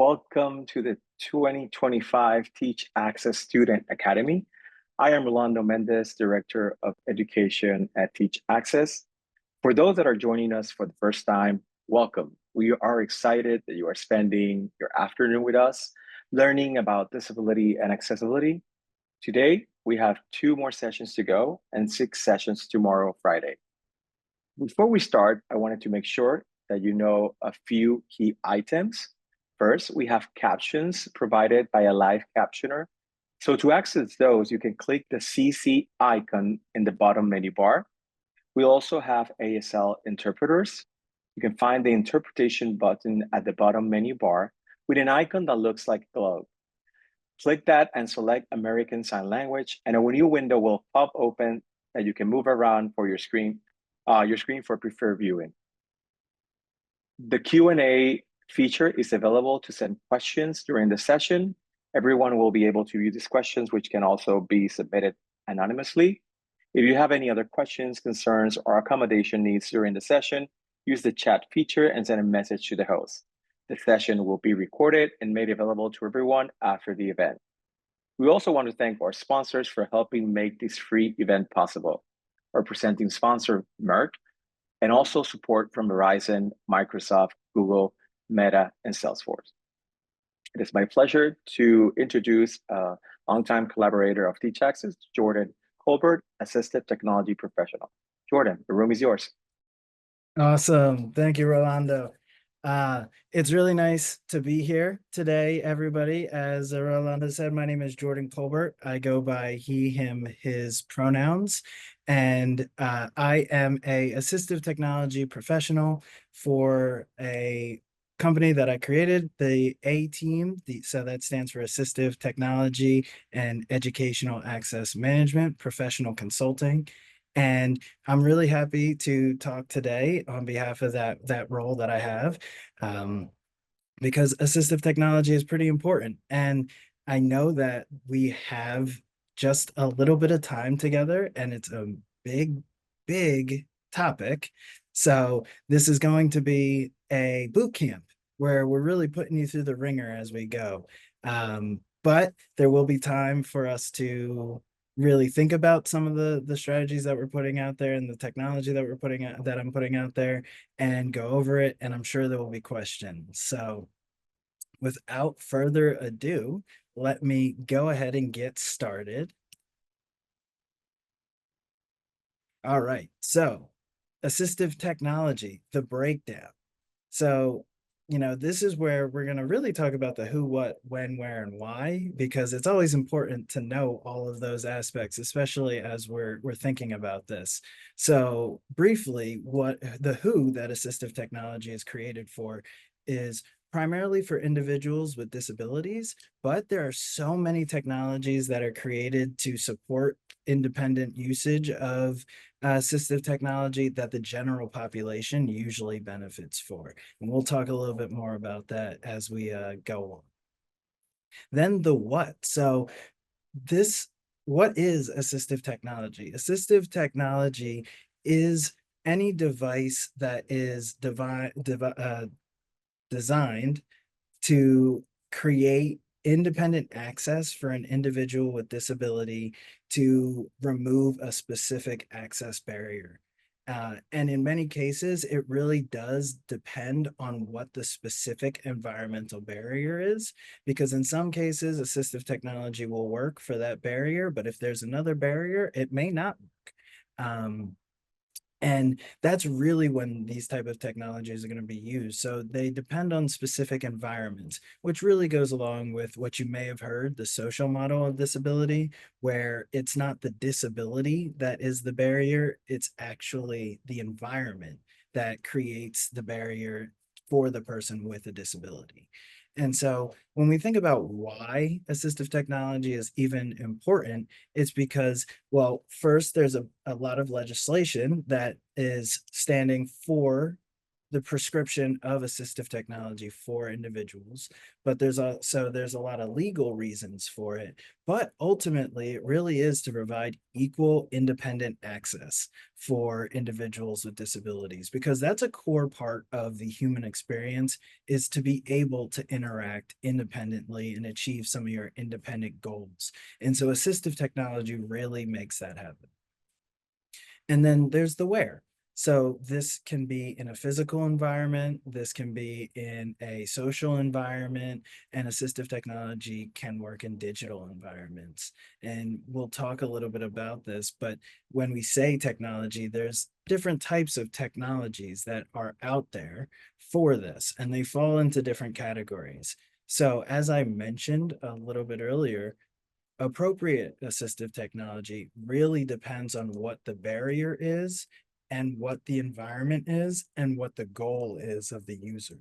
Welcome to the 2025 Teach Access Student Academy. I am Rolando Mendez, Director of Education at Teach Access. For those that are joining us for the first time, welcome. We are excited that you are spending your afternoon with us, learning about disability and accessibility. Today, we have 2 more sessions to go and 6 sessions tomorrow, Friday. Before we start, I wanted to make sure that you know a few key items. First, we have captions provided by a live captioner. So to access those, you can click the CC icon in the bottom menu bar. We also have ASL interpreters. You can find the interpretation button at the bottom menu bar with an icon that looks like a globe. Click that and select American Sign Language, and a new window will pop open that you can move around for your screen for preferred viewing. The Q&A feature is available to send questions during the session. Everyone will be able to view these questions, which can also be submitted anonymously. If you have any other questions, concerns, or accommodation needs during the session, use the chat feature and send a message to the host. The session will be recorded and made available to everyone after the event. We also want to thank our sponsors for helping make this free event possible. Our presenting sponsor, Merck, and also support from Verizon, Microsoft, Google, Meta, and Salesforce. It is my pleasure to introduce a longtime collaborator of Teach Access, Jordan Colbert, Assistive Technology Professional. Jordan, the room is yours. Awesome. Thank you, Rolando. It's really nice to be here today, everybody. As Rolando said, my name is Jordan Colbert. I go by he, him, his pronouns, and I am a assistive technology professional for a company that I created, the A team. So that stands for Assistive Technology and Educational Access Management Professional Consulting. And I'm really happy to talk today on behalf of that role that I have, because assistive technology is pretty important. And I know that we have just a little bit of time together, and it's a big topic. So this is going to be a boot camp where we're really putting you through the ringer as we go. But there will be time for us to really think about some of the strategies that we're putting out there and the technology that I'm putting out there, and go over it. And I'm sure there will be questions. So without further ado, let me go ahead and get started. All right, so assistive technology, the breakdown. So this is where we're going to really talk about the who, what, when, where, and why, because it's always important to know all of those aspects, especially as we're thinking about this. So briefly, what the who that assistive technology is created for is primarily for individuals with disabilities, but there are so many technologies that are created to support independent usage of assistive technology that the general population usually benefits for. And we'll talk a little bit more about that as we go on. Then the what. So what is assistive technology? Assistive technology is any device that is designed to create independent access for an individual with disability to remove a specific access barrier. And in many cases, it really does depend on what the specific environmental barrier is, because in some cases, assistive technology will work for that barrier, but if there's another barrier, it may not work. And that's really when these type of technologies are going to be used. So they depend on specific environments, which really goes along with what you may have heard, the social model of disability, where it's not the disability that is the barrier, it's actually the environment that creates the barrier for the person with a disability. And so when we think about why assistive technology is even important, it's because, well, first, there's a lot of legislation that is standing for the prescription of assistive technology for individuals, but there's a lot of legal reasons for it. But ultimately, it really is to provide equal independent access for individuals with disabilities, because that's a core part of the human experience, is to be able to interact independently and achieve some of your independent goals. And so assistive technology really makes that happen. And then there's the where. So this can be in a physical environment, this can be in a social environment, and assistive technology can work in digital environments. And we'll talk a little bit about this, but when we say technology, there's different types of technologies that are out there for this, and they fall into different categories. So as I mentioned a little bit earlier, appropriate assistive technology really depends on what the barrier is and what the environment is and what the goal is of the user.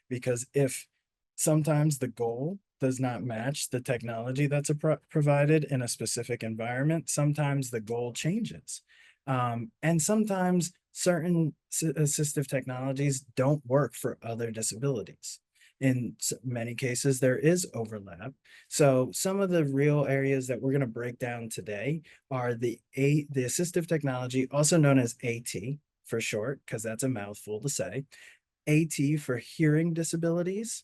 Because if sometimes the goal does not match the technology that's provided in a specific environment, sometimes the goal changes. And sometimes certain assistive technologies don't work for other disabilities. In many cases, there is overlap. So some of the real areas that we're going to break down today are the assistive technology, also known as AT for short, because that's a mouthful to say. AT for hearing disabilities.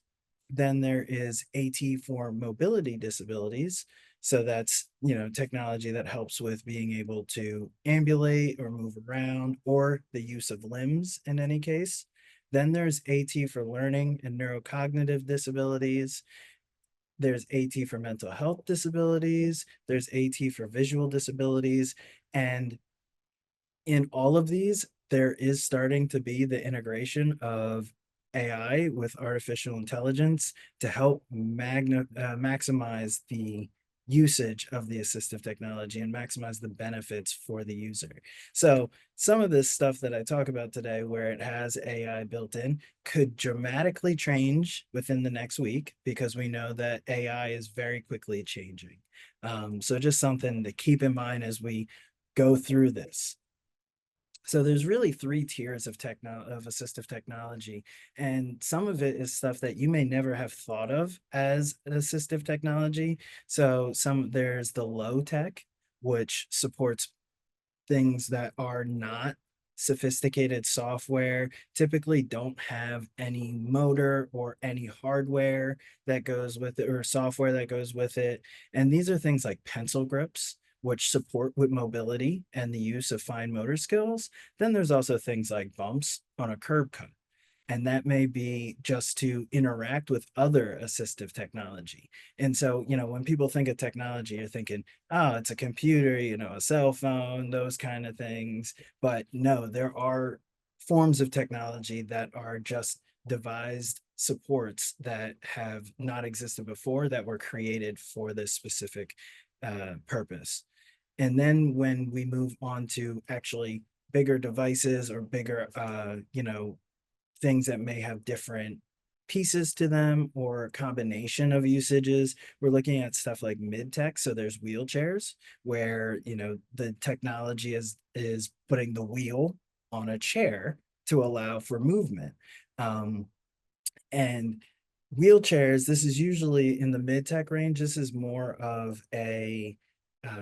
Then there is AT for mobility disabilities. So that's, technology that helps with being able to ambulate or move around, or the use of limbs in any case. Then there's AT for learning and neurocognitive disabilities. There's AT for mental health disabilities. There's AT for visual disabilities. And in all of these, there is starting to be the integration of AI with artificial intelligence to help maximize the usage of the assistive technology and maximize the benefits for the user. So some of this stuff that I talk about today, where it has AI built in, could dramatically change within the next week, because we know that AI is very quickly changing. So just something to keep in mind as we go through this. So there's really three tiers of assistive technology, and some of it is stuff that you may never have thought of as assistive technology. So there's the low tech, which supports things that are not sophisticated software, typically don't have any motor or any hardware that goes with it, or software that goes with it. And these are things like pencil grips, which support with mobility and the use of fine motor skills. Then there's also things like bumps on a curb cut, and that may be just to interact with other assistive technology. And so, when people think of technology, you're thinking, oh, it's a computer, a cell phone, those kind of things. But no, there are forms of technology that are just devised supports that have not existed before, that were created for this specific purpose. And then when we move on to actually bigger devices, or bigger, things that may have different pieces to them, or a combination of usages, we're looking at stuff like mid-tech. So there's wheelchairs, where the technology is putting the wheel on a chair to allow for movement. And wheelchairs, this is usually in the mid-tech range. This is more of a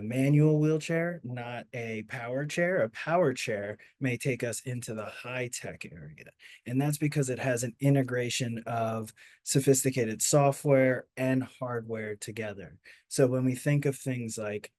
manual wheelchair, not a power chair. A power chair may take us into the high-tech area. And that's because it has an integration of sophisticated software and hardware together. So when we think of things like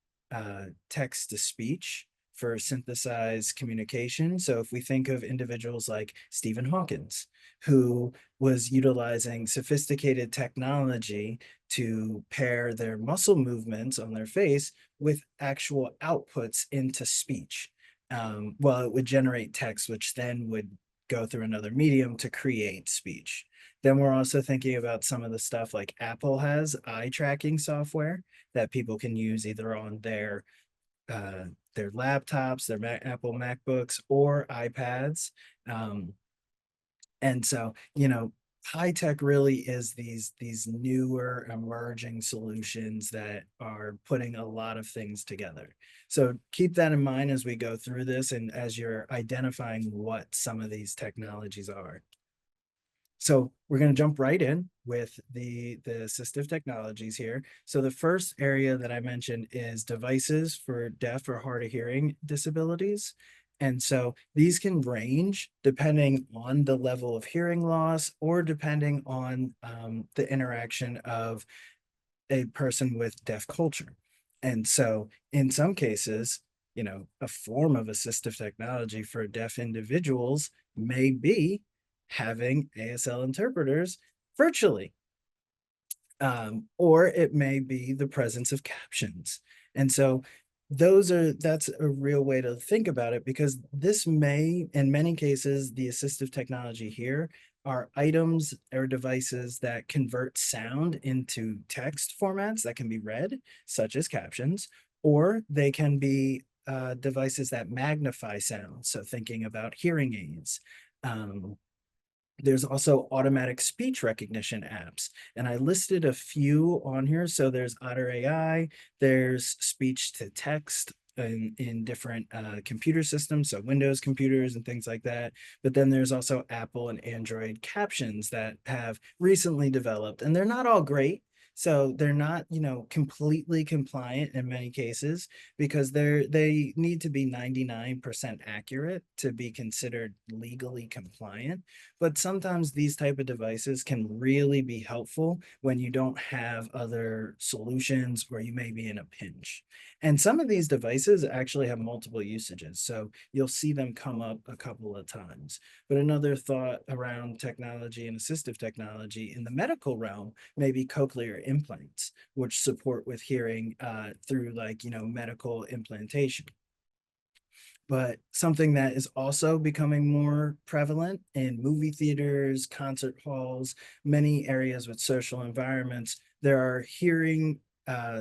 text to speech for synthesized communication. So if we think of individuals like Stephen Hawkins, who was utilizing sophisticated technology to pair their muscle movements on their face with actual outputs into speech. Well, it would generate text, which then would go through another medium to create speech. Then we're also thinking about some of the stuff like Apple has eye tracking software that people can use either on their laptops, their Apple MacBooks, or iPads. And so, high tech really is these newer emerging solutions that are putting a lot of things together. So keep that in mind as we go through this and as you're identifying what some of these technologies are. So we're going to jump right in with the assistive technologies here. So the first area that I mentioned is devices for deaf or hard of hearing disabilities. And so these can range depending on the level of hearing loss or depending on the interaction of a person with deaf culture. And so in some cases, a form of assistive technology for deaf individuals may be having ASL interpreters virtually, or it may be the presence of captions. And so that's a real way to think about it, because this may, in many cases, the assistive technology here are items or devices that convert sound into text formats that can be read, such as captions, or they can be devices that magnify sound. So thinking about hearing aids. There's also automatic speech recognition apps, and I listed a few on here. So there's Otter AI, there's speech to text in different computer systems, so Windows computers and things like that. But then there's also Apple and Android captions that have recently developed, and they're not all great. So they're not, completely compliant in many cases, because they need to be 99% accurate to be considered legally compliant. But sometimes these type of devices can really be helpful when you don't have other solutions or you may be in a pinch. And some of these devices actually have multiple usages, so you'll see them come up a couple of times. But another thought around technology and assistive technology in the medical realm may be cochlear implants, which support with hearing through, like, medical implantation. But something that is also becoming more prevalent in movie theaters, concert halls, many areas with social environments, there are hearing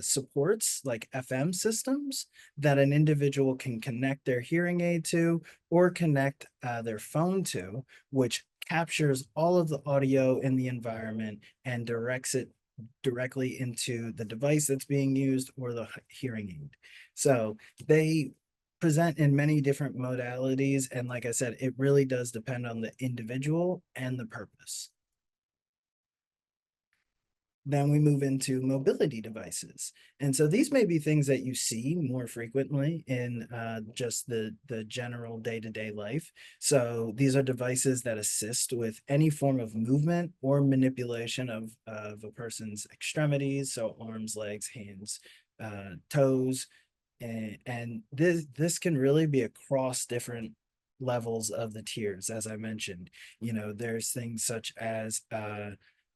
supports like FM systems that an individual can connect their hearing aid to or connect their phone to, which captures all of the audio in the environment and directs it directly into the device that's being used or the hearing aid. So they present in many different modalities. And like I said, it really does depend on the individual and the purpose. Then we move into mobility devices. And so these may be things that you see more frequently in just the general day-to-day life. So these are devices that assist with any form of movement or manipulation of a person's extremities, so arms, legs, hands, toes. And this can really be across different levels of the tiers, as I mentioned. There's things such as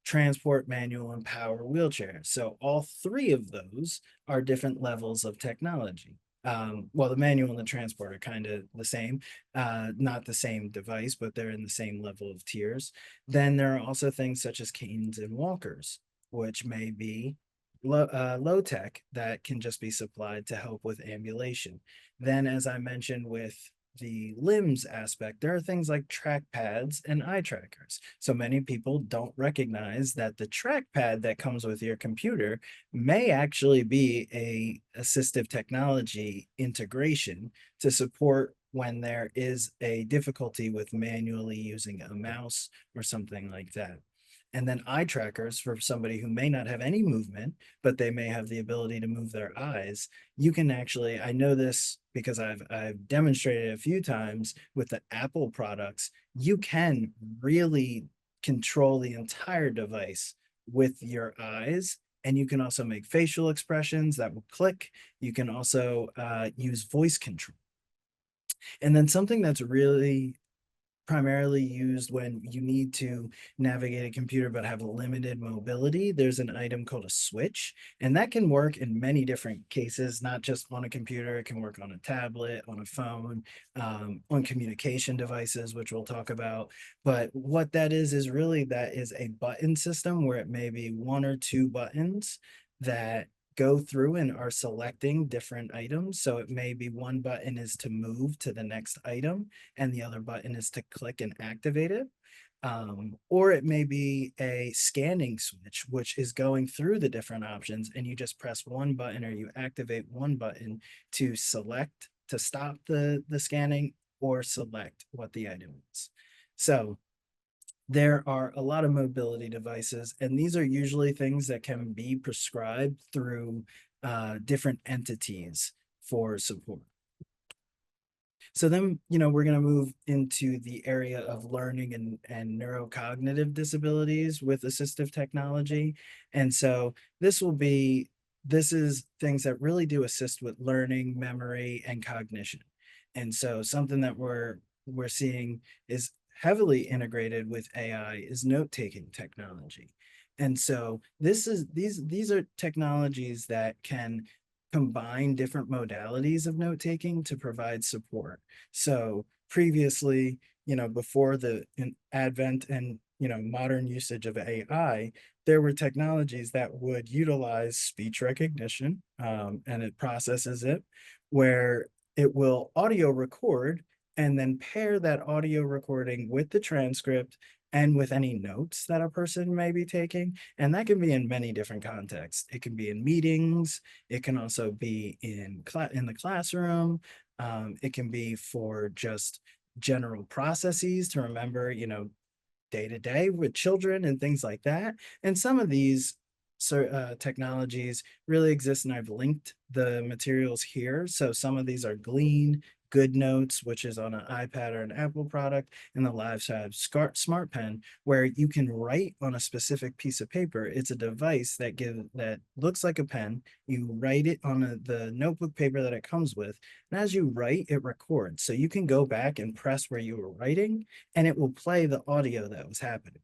transport, manual, and power wheelchair. So all three of those are different levels of technology. Well, the manual and the transport are kind of the same, not the same device, but they're in the same level of tiers. Then there are also things such as canes and walkers, which may be low tech that can just be supplied to help with ambulation. Then, as I mentioned, with the limbs aspect, there are things like track pads and eye trackers. So many people don't recognize that the trackpad that comes with your computer may actually be a assistive technology integration to support when there is a difficulty with manually using a mouse or something like that. And then eye trackers for somebody who may not have any movement, but they may have the ability to move their eyes. You can actually, I know this because I've demonstrated it a few times with the Apple products. You can really control the entire device with your eyes. And you can also make facial expressions that will click. You can also use voice control. And then something that's really primarily used when you need to navigate a computer but have limited mobility, there's an item called a switch, and that can work in many different cases, not just on a computer. It can work on a tablet, on a phone, on communication devices, which we'll talk about. But what that is really that is a button system where it may be one or two buttons that go through and are selecting different items. So it may be one button is to move to the next item and the other button is to click and activate it. Or it may be a scanning switch, which is going through the different options, and you just press one button or you activate one button to select to stop the scanning or select what the item is. So there are a lot of mobility devices, and these are usually things that can be prescribed through different entities for support. So then, we're going to move into the area of learning and neurocognitive disabilities with assistive technology. And so this is things that really do assist with learning, memory, and cognition. And so something that we're seeing is heavily integrated with AI is note-taking technology. And so these are technologies that can combine different modalities of note taking to provide support. So previously, before the advent and modern usage of AI, there were technologies that would utilize speech recognition, and it processes it, where it will audio record and then pair that audio recording with the transcript and with any notes that a person may be taking. And that can be in many different contexts. It can be in meetings. It can also be in the classroom. It can be for just general processes to remember, day to day with children and things like that. And some of these technologies really exist, and I've linked the materials here. So some of these are Glean, Good Notes, which is on an iPad or an Apple product, and the LiveSab Smart Pen, where you can write on a specific piece of paper. It's a device that looks like a pen. You write it on the notebook paper that it comes with, and as you write, it records. So you can go back and press where you were writing, and it will play the audio that was happening.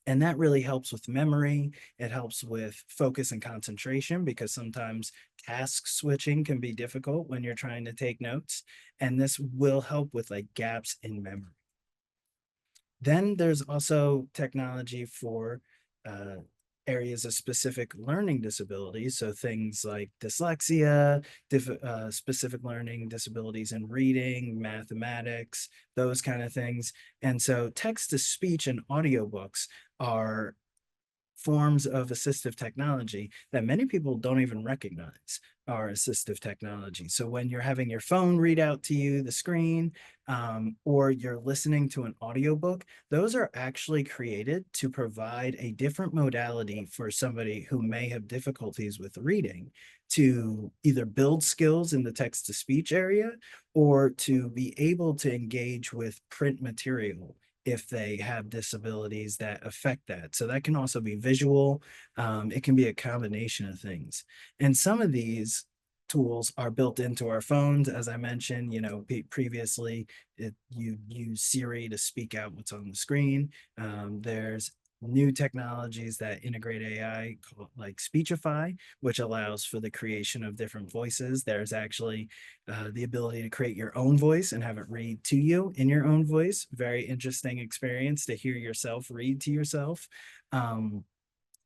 And that really helps with memory. It helps with focus and concentration, because sometimes task switching can be difficult when you're trying to take notes. And this will help with like gaps in memory. Then there's also technology for uh, areas of specific learning disabilities. So things like dyslexia, specific learning disabilities in reading, mathematics, those kind of things. And so text to speech and audiobooks are forms of assistive technology that many people don't even recognize are assistive technology. So when you're having your phone read out to you the screen, or you're listening to an audiobook, those are actually created to provide a different modality for somebody who may have difficulties with reading, to either build skills in the text to speech area or to be able to engage with print material if they have disabilities that affect that. So that can also be visual. It can be a combination of things. And some of these tools are built into our phones. As I mentioned, previously, you use Siri to speak out what's on the screen. There's new technologies that integrate AI called like Speechify, which allows for the creation of different voices. There's actually the ability to create your own voice and have it read to you in your own voice. Very interesting experience to hear yourself read to yourself.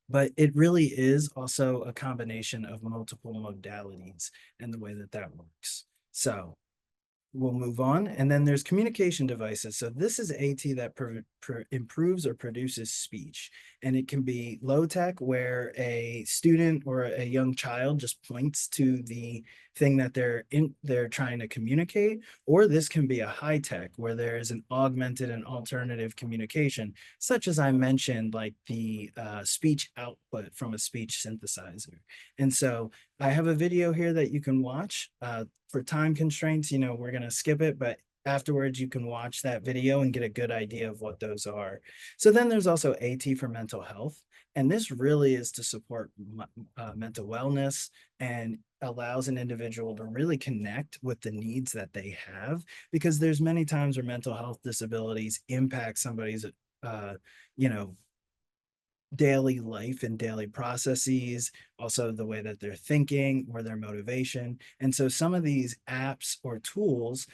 But it really is also a combination of multiple modalities and the way that that works. So we'll move on. And then there's communication devices. So this is AT that improves or produces speech. And it can be low tech, where a student or a young child just points to the thing that they're trying to communicate. Or this can be a high tech, where there is an augmented and alternative communication, such as I mentioned, like the speech output from a speech synthesizer. And so I have a video here that you can watch. For time constraints, we're going to skip it, but afterwards you can watch that video and get a good idea of what those are. So then there's also AT for mental health. And this really is to support mental wellness and allows an individual to really connect with the needs that they have, because there's many times where mental health disabilities impact somebody's, you know, daily life and daily processes, also the way that they're thinking or their motivation. And so some of these apps or tools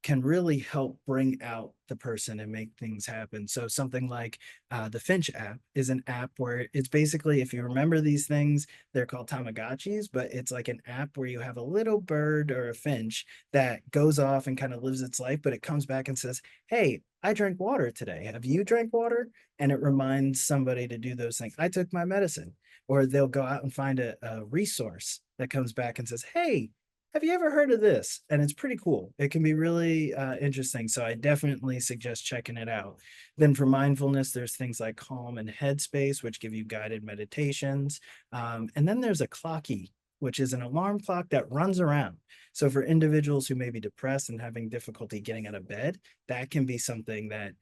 can really help bring out the person and make things happen. So something like the Finch app is an app where it's basically, if you remember these things, they're called Tamagotchis, but it's like an app where you have a little bird or a finch that goes off and kind of lives its life, but it comes back and says, hey, I drank water today. Have you drank water? And it reminds somebody to do those things. I took my medicine. Or they'll go out and find a resource that comes back and says, hey, have you ever heard of this? And it's pretty cool. It can be really interesting. So I definitely suggest checking it out. Then for mindfulness, there's things like Calm and Headspace, which give you guided meditations. And then there's a Clocky, which is an alarm clock that runs around. So for individuals who may be depressed and having difficulty getting out of bed, that can be something that,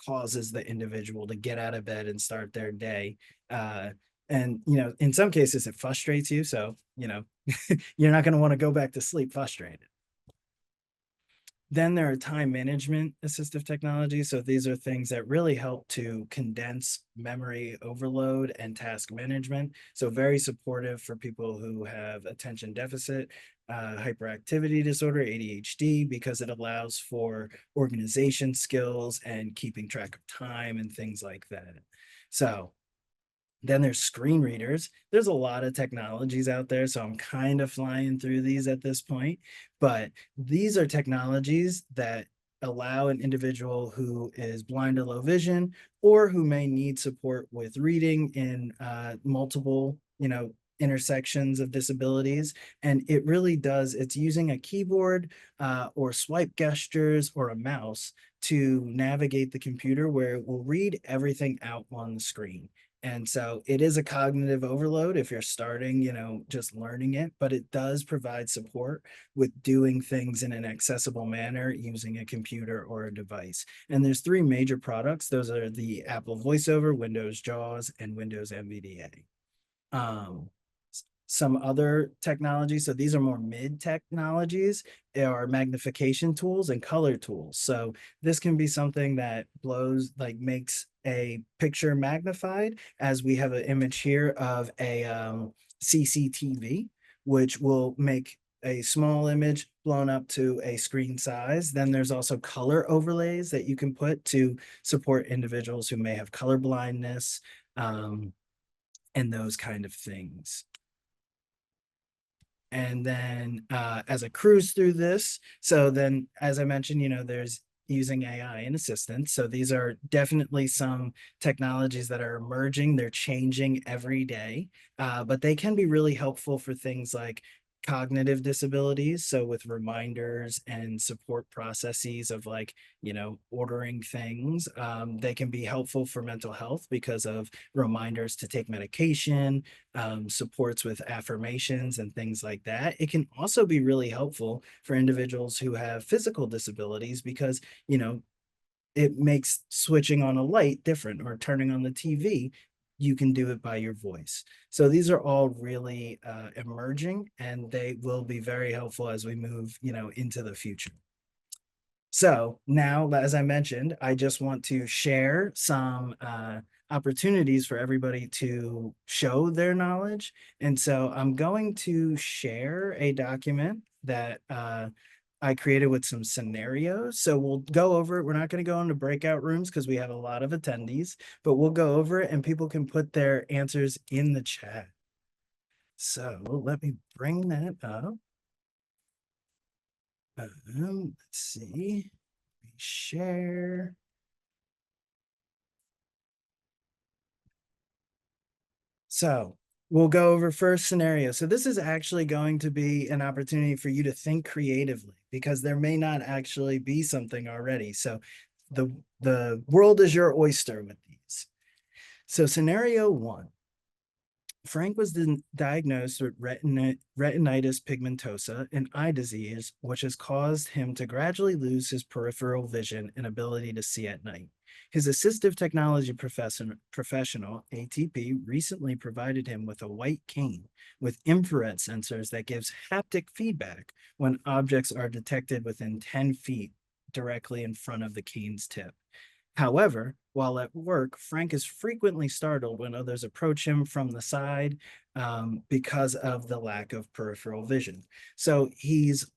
causes the individual to get out of bed and start their day. And, in some cases it frustrates you. So, you're not going to want to go back to sleep frustrated. Then there are time management assistive technologies. So these are things that really help to condense memory overload and task management. So very supportive for people who have attention deficit, hyperactivity disorder, ADHD, because it allows for organization skills and keeping track of time and things like that. So then there's screen readers. There's a lot of technologies out there, so I'm kind of flying through these at this point, but these are technologies that allow an individual who is blind or low vision, or who may need support with reading in multiple, intersections of disabilities. And it really does, it's using a keyboard or swipe gestures or a mouse to navigate the computer, where it will read everything out on the screen. And so it is a cognitive overload if you're starting, just learning it, but it does provide support with doing things in an accessible manner using a computer or a device. And there's three major products. Those are the Apple VoiceOver, Windows JAWS, and Windows NVDA. Some other technologies, so these are more mid technologies, are magnification tools and color tools. So this can be something that makes a picture magnified, as we have an image here of a CCTV, which will make a small image blown up to a screen size. Then there's also color overlays that you can put to support individuals who may have color blindness, and those kind of things. And then as I cruise through this, so then as I mentioned, there's using AI and assistance. So these are definitely some technologies that are emerging. They're changing every day, but they can be really helpful for things like cognitive disabilities. So with reminders and support processes of ordering things, they can be helpful for mental health because of reminders to take medication, supports with affirmations and things like that. It can also be really helpful for individuals who have physical disabilities because, it makes switching on a light different, or turning on the TV. You can do it by your voice. So these are all really emerging, and they will be very helpful as we move, into the future. So now, as I mentioned, I just want to share some opportunities for everybody to show their knowledge. And so I'm going to share a document that I created with some scenarios. So we'll go over it. We're not going to go into breakout rooms because we have a lot of attendees, but we'll go over it and people can put their answers in the chat. So let me bring that up. Let's see. Share. So we'll go over first scenario. So this is actually going to be an opportunity for you to think creatively, because there may not actually be something already. So the world is your oyster with these. So scenario one. Frank was diagnosed with retinitis pigmentosa, an eye disease, which has caused him to gradually lose his peripheral vision and ability to see at night. His assistive technology professional, ATP, recently provided him with a white cane with infrared sensors that gives haptic feedback when objects are detected within 10 feet directly in front of the cane's tip. However, while at work, Frank is frequently startled when others approach him from the side because of the lack of peripheral vision. So he's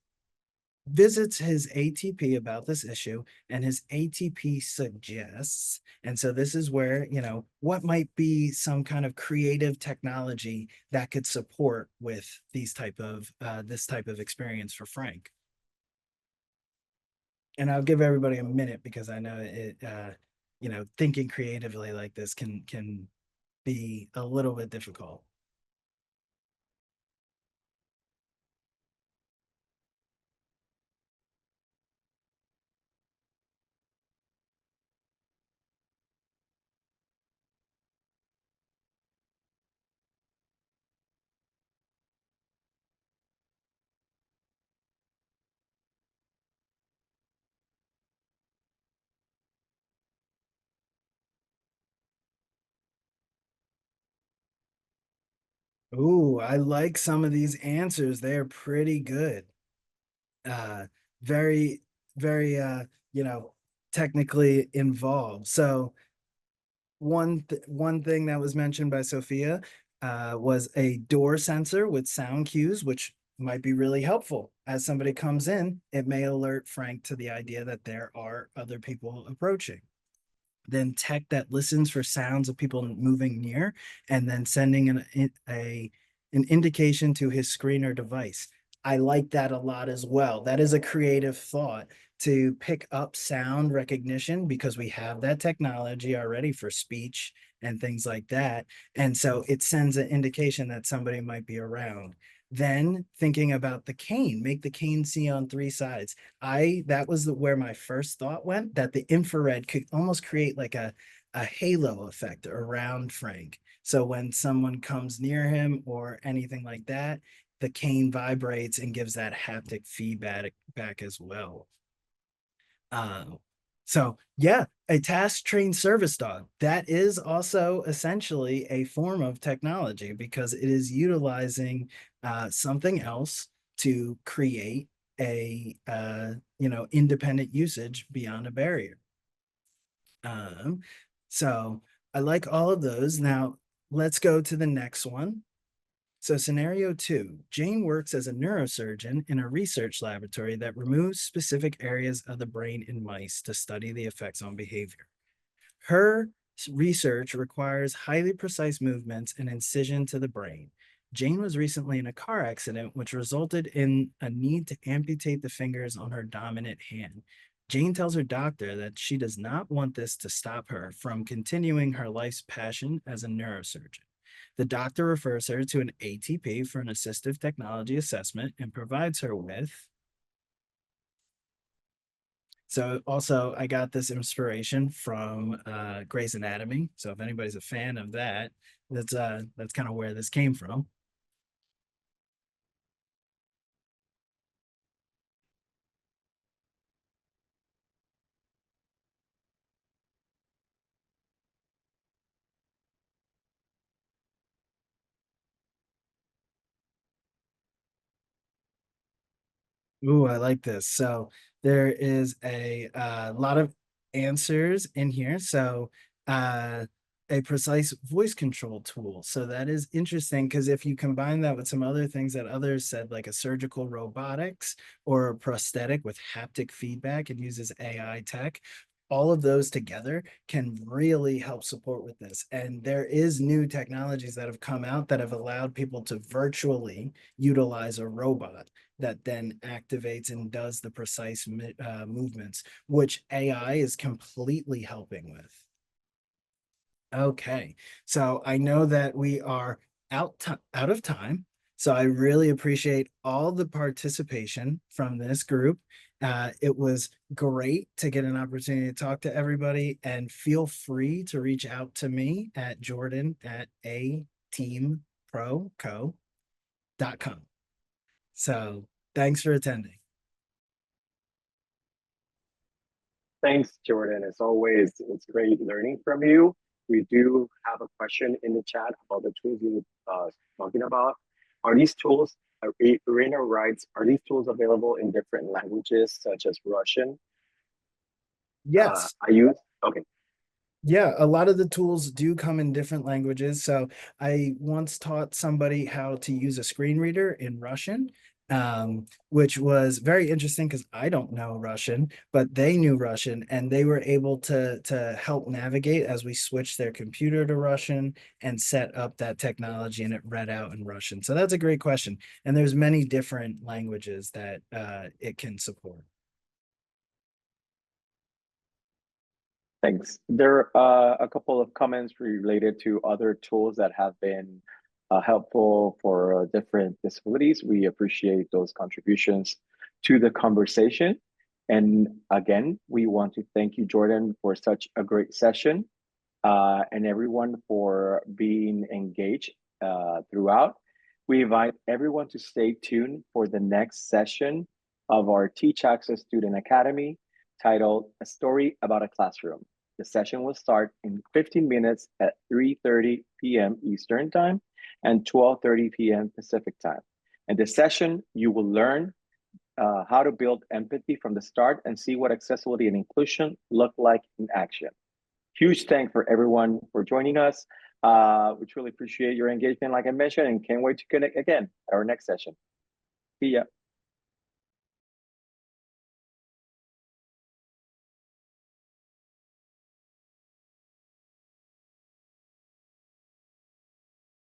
visits his ATP about this issue, and his ATP suggests, and so this is where, what might be some kind of creative technology that could support with this type of experience for Frank. And I'll give everybody a minute because I know thinking creatively like this can be a little bit difficult. Ooh, I like some of these answers. They're pretty good. Uh, very, very, technically involved. So one thing that was mentioned by Sophia was a door sensor with sound cues, which might be really helpful. As somebody comes in, it may alert Frank to the idea that there are other people approaching. Then tech that listens for sounds of people moving near and then sending an indication to his screen or device. I like that a lot as well. That is a creative thought to pick up sound recognition because we have that technology already for speech and things like that. And so it sends an indication that somebody might be around. Then thinking about the cane, make the cane see on three sides. That was where my first thought went, that the infrared could almost create like a halo effect around Frank. So when someone comes near him or anything like that, the cane vibrates and gives that haptic feedback back as well. So yeah, a task trained service dog. That is also essentially a form of technology because it is utilizing something else to create a independent usage beyond a barrier. Um, so I like all of those. Now let's go to the next one. So, scenario two, Jane works as a neurosurgeon in a research laboratory that removes specific areas of the brain in mice to study the effects on behavior. Her research requires highly precise movements and incision to the brain. Jane was recently in a car accident, which resulted in a need to amputate the fingers on her dominant hand. Jane tells her doctor that she does not want this to stop her from continuing her life's passion as a neurosurgeon. The doctor refers her to an ATP for an assistive technology assessment and provides her with. So also I got this inspiration from Grey's Anatomy. So if anybody's a fan of that, that's kind of where this came from. Ooh, I like this. So there is a lot of answers in here. So a precise voice control tool. So that is interesting because if you combine that with some other things that others said, like a surgical robotics or a prosthetic with haptic feedback and uses AI tech, all of those together can really help support with this. And there is new technologies that have come out that have allowed people to virtually utilize a robot that then activates and does the precise movements, which AI is completely helping with. Okay, so I know that we are out of time. So I really appreciate all the participation from this group. It was great to get an opportunity to talk to everybody, and feel free to reach out to me at Jordan at ateamproco.com. So thanks for attending. Thanks, Jordan. As always, it's great learning from you. We do have a question in the chat about the tools you were talking about. Are these tools, Irina writes, are these tools available in different languages such as Russian? Yes. I use, okay. Yeah, a lot of the tools do come in different languages. So I once taught somebody how to use a screen reader in Russian, which was very interesting because I don't know Russian, but they knew Russian and they were able to help navigate as we switched their computer to Russian and set up that technology and it read out in Russian. So that's a great question. And there's many different languages that it can support. Thanks. There are a couple of comments related to other tools that have been helpful for different disabilities. We appreciate those contributions to the conversation. And again, we want to thank you, Jordan, for such a great session and everyone for being engaged throughout. We invite everyone to stay tuned for the next session of our Teach Access Student Academy titled A Story About a Classroom. The session will start in 15 minutes at 3:30 p.m. Eastern Time and 12:30 p.m. Pacific Time. In this session, you will learn how to build empathy from the start and see what accessibility and inclusion look like in action. Huge thank for everyone for joining us. We truly appreciate your engagement, like I mentioned, and can't wait to connect again at our next session. See ya.